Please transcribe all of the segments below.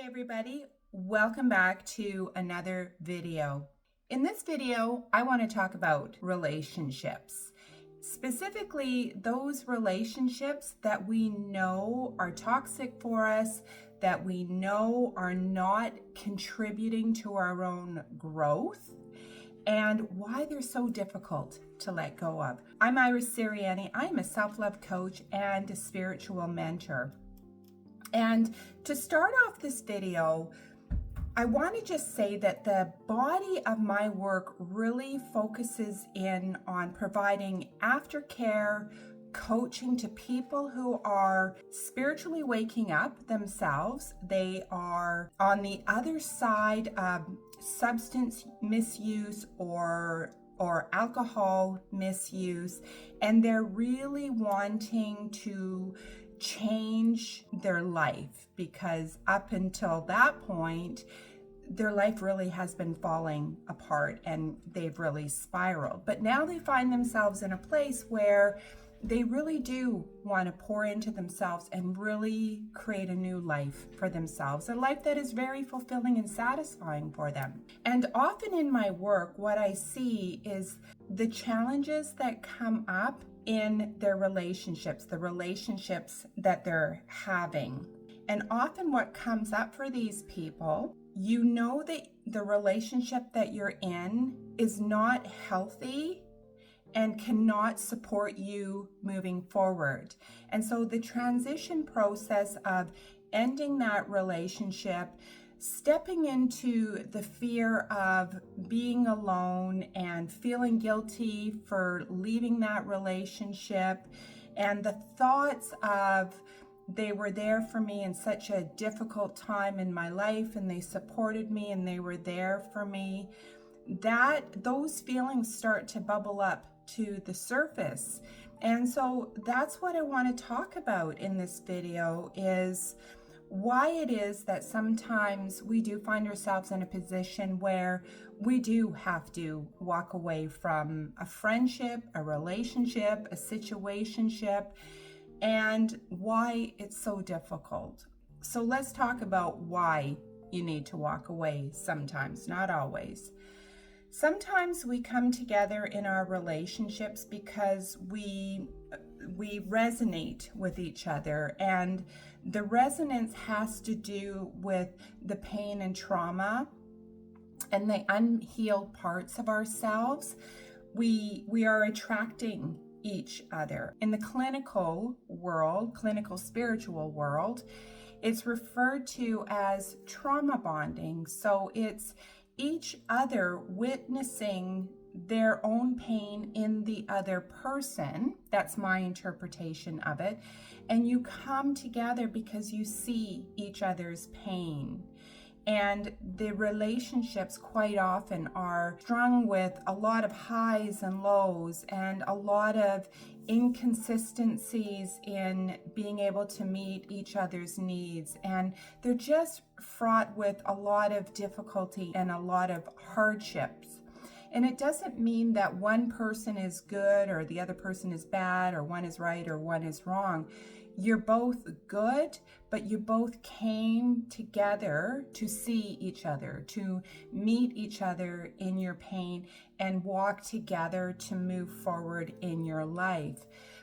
everybody, welcome back to another video. In this video, I want to talk about relationships. Specifically, those relationships that we know are toxic for us, that we know are not contributing to our own growth, and why they're so difficult to let go of. I'm Iris Sirianni. I'm a self-love coach and a spiritual mentor. And to start off this video, I want to just say that the body of my work really focuses in on providing aftercare coaching to people who are spiritually waking up themselves. They are on the other side of substance misuse or alcohol misuse, and they're really wanting to change their life, because up until that point their life really has been falling apart and they've really spiraled. But now they find themselves in a place where they really do want to pour into themselves and really create a new life for themselves, a life that is very fulfilling and satisfying for them. And often in my work, what I see is the challenges that come up in their relationships, the relationships that they're having. And often what comes up for these people, you know that the relationship that you're in is not healthy and cannot support you moving forward. And so the transition process of ending that relationship, stepping into the fear of being alone and feeling guilty for leaving that relationship, and the thoughts of they were there for me in such a difficult time in my life and they supported me and they were there for me, that those feelings start to bubble up to the surface. And so that's what I want to talk about in this video, is why it is that sometimes we do find ourselves in a position where we do have to walk away from a friendship, a relationship, a situationship, and why it's so difficult. So let's talk about why you need to walk away sometimes, not always. Sometimes we come together in our relationships because we resonate with each other, and the resonance has to do with the pain and trauma and the unhealed parts of ourselves. We are attracting each other. In the clinical world, clinical spiritual world, it's referred to as trauma bonding. So it's each other witnessing their own pain in the other person. That's my interpretation of it. And you come together because you see each other's pain. And the relationships quite often are strung with a lot of highs and lows and a lot of inconsistencies in being able to meet each other's needs. And they're just fraught with a lot of difficulty and a lot of hardships. And it doesn't mean that one person is good or the other person is bad, or one is right or one is wrong. You're both good, but you both came together to see each other, to meet each other in your pain and walk together to move forward in your life.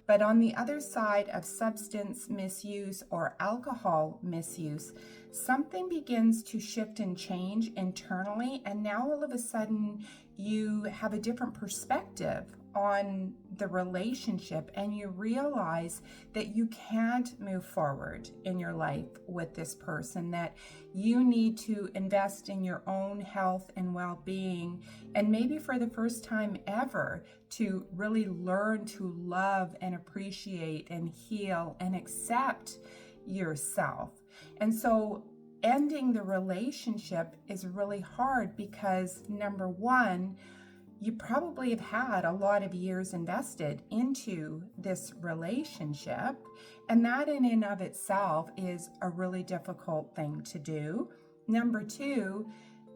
But on the other side of substance misuse or alcohol misuse, something begins to shift and change internally, and now all of a sudden you have a different perspective on the relationship, and you realize that you can't move forward in your life with this person, that you need to invest in your own health and well-being, and maybe for the first time ever to really learn to love and appreciate and heal and accept yourself. And so ending the relationship is really hard because, number one, you probably have had a lot of years invested into this relationship, and that in and of itself is a really difficult thing to do. Number two,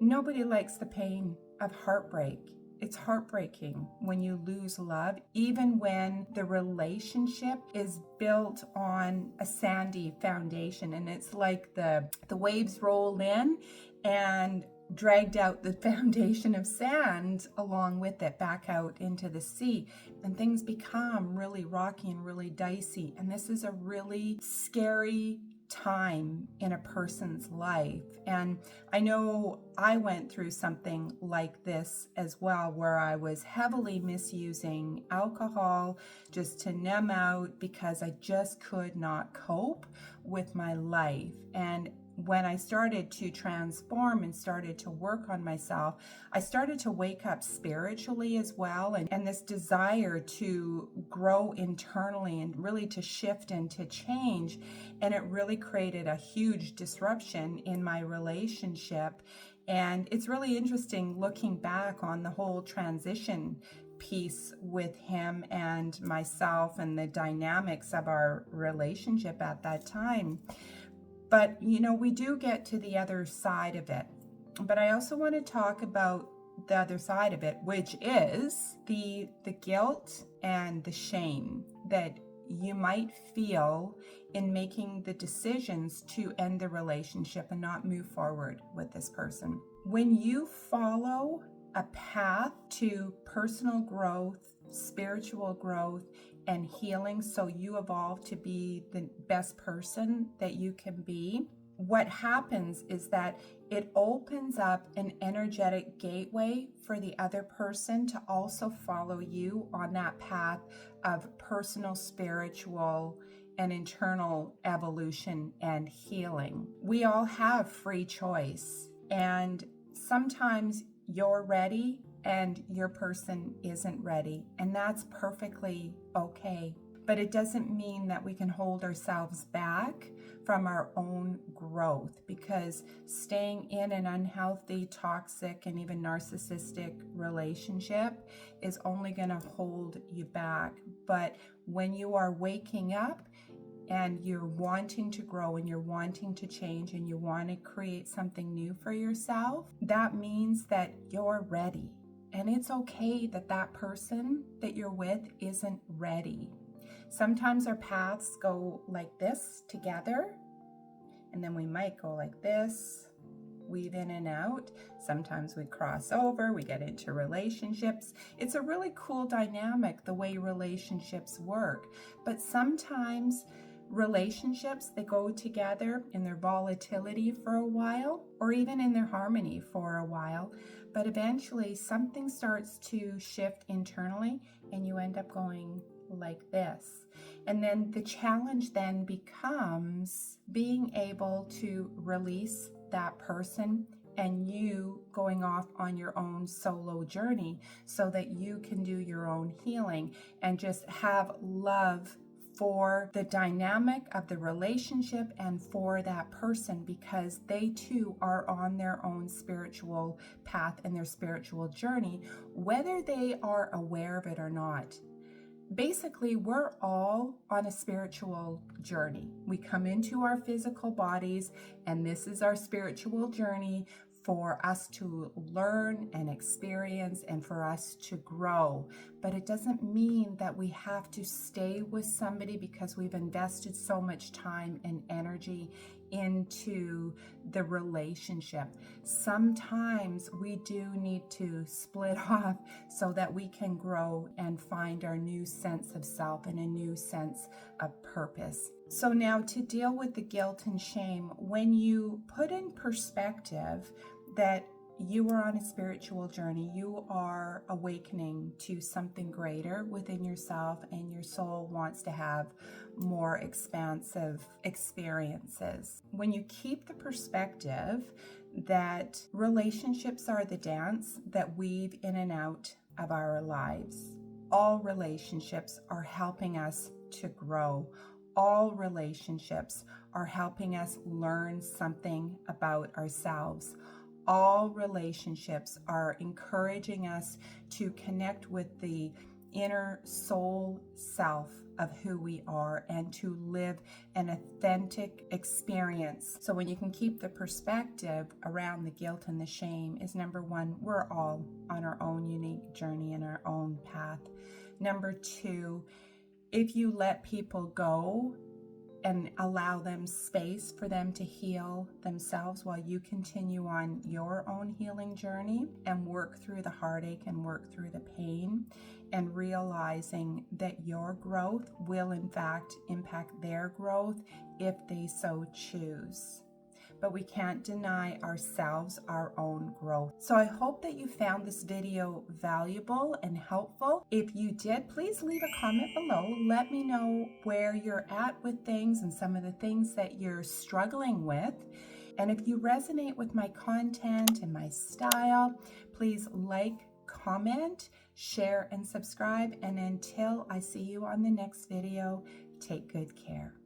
nobody likes the pain of heartbreak. it's heartbreaking when you lose love, even when the relationship is built on a sandy foundation. And it's like the waves roll in and dragged out the foundation of sand along with it back out into the sea, and things become really rocky and really dicey. And this is a really scary time in a person's life. And I know I went through something like this as well, where I was heavily misusing alcohol just to numb out because I just could not cope with my life. And when I started to transform and started to work on myself, I started to wake up spiritually as well. And this desire to grow internally and really to shift and to change. And it really created a huge disruption in my relationship. And it's really interesting looking back on the whole transition piece with him and myself and the dynamics of our relationship at that time. But, we do get to the other side of it. But I also want to talk about the other side of it, which is the guilt and the shame that you might feel in making the decisions to end the relationship and not move forward with this person. When you follow a path to personal growth, spiritual growth, and healing, so you evolve to be the best person that you can be, what happens is that it opens up an energetic gateway for the other person to also follow you on that path of personal, spiritual, and internal evolution and healing. We all have free choice, and sometimes you're ready and your person isn't ready, and that's perfectly okay. But it doesn't mean that we can hold ourselves back from our own growth, because staying in an unhealthy, toxic, and even narcissistic relationship is only going to hold you back. But when you are waking up and you're wanting to grow and you're wanting to change and you want to create something new for yourself, that means that you're ready. And it's okay that that person that you're with isn't ready. Sometimes our paths go like this together, and then we might go like this, weave in and out. Sometimes we cross over, we get into relationships. It's a really cool dynamic, the way relationships work. But sometimes relationships, they go together in their volatility for a while, or even in their harmony for a while. But eventually something starts to shift internally and you end up going like this. And then the challenge then becomes being able to release that person and you going off on your own solo journey so that you can do your own healing and just have love for the dynamic of the relationship and for that person, because they too are on their own spiritual path and their spiritual journey, whether they are aware of it or not. Basically, we're all on a spiritual journey. We come into our physical bodies, and this is our spiritual journey for us to learn and experience and for us to grow. But it doesn't mean that we have to stay with somebody because we've invested so much time and energy into the relationship. Sometimes we do need to split off so that we can grow and find our new sense of self and a new sense of purpose. So now, to deal with the guilt and shame, when you put in perspective that you are on a spiritual journey, you are awakening to something greater within yourself, and your soul wants to have more expansive experiences. When you keep the perspective that relationships are the dance that weave in and out of our lives, all relationships are helping us to grow. All relationships are helping us learn something about ourselves. All relationships are encouraging us to connect with the inner soul self of who we are and to live an authentic experience. So when you can keep the perspective around the guilt and the shame is, number one, we're all on our own unique journey and our own path. Number two, if you let people go and allow them space for them to heal themselves while you continue on your own healing journey and work through the heartache and work through the pain, and realizing that your growth will in fact impact their growth if they so choose. But we can't deny ourselves our own growth. So I hope that you found this video valuable and helpful. If you did, please leave a comment below. Let me know where you're at with things and some of the things that you're struggling with. And if you resonate with my content and my style, please like, comment, share, and subscribe. And until I see you on the next video, take good care.